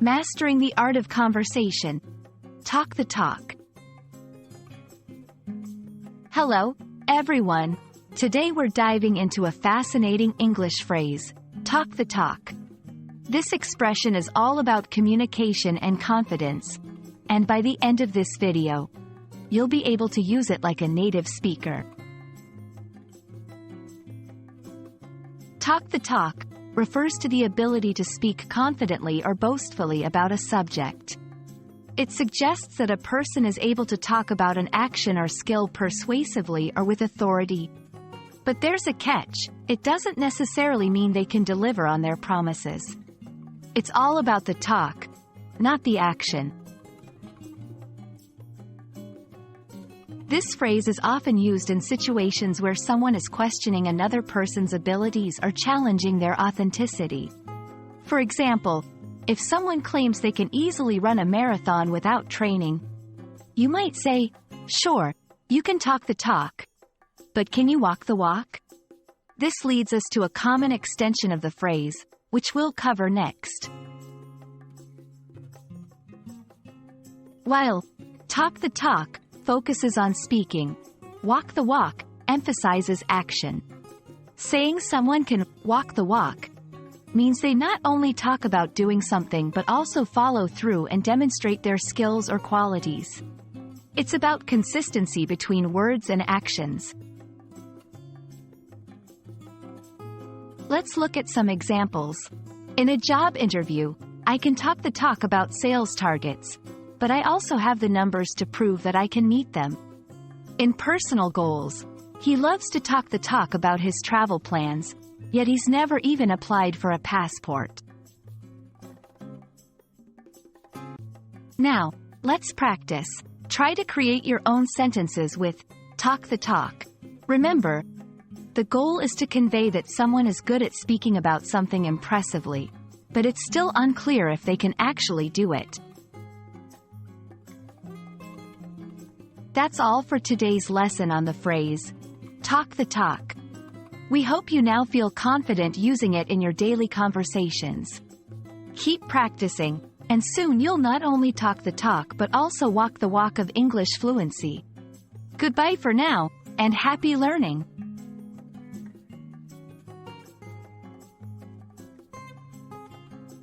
Mastering the art of conversation. Talk the talk. Hello, everyone. Today we're diving into a fascinating English phrase, talk the talk. This expression is all about communication and confidence, and by the end of this video, you'll be able to use it like a native speaker. Talk the talk refers to the ability to speak confidently or boastfully about a subject. It suggests that a person is able to talk about an action or skill persuasively or with authority. But there's a catch: it doesn't necessarily mean they can deliver on their promises. It's all about the talk, not the action. This phrase is often used in situations where someone is questioning another person's abilities or challenging their authenticity. For example, if someone claims they can easily run a marathon without training, you might say, "Sure, you can talk the talk, but can you walk the walk?" This leads us to a common extension of the phrase, which we'll cover next. While talk the talk focuses on speaking, walk the walk emphasizes action. Saying someone can walk the walk means they not only talk about doing something but also follow through and demonstrate their skills or qualities. It's about consistency between words and actions. Let's look at some examples. In a job interview, I can talk the talk about sales targets, but I also have the numbers to prove that I can meet them. In personal goals, he loves to talk the talk about his travel plans, yet he's never even applied for a passport. Now, let's practice. Try to create your own sentences with talk the talk. Remember, the goal is to convey that someone is good at speaking about something impressively, but it's still unclear if they can actually do it. That's all for today's lesson on the phrase, talk the talk. We hope you now feel confident using it in your daily conversations. Keep practicing, and soon you'll not only talk the talk but also walk the walk of English fluency. Goodbye for now, and happy learning!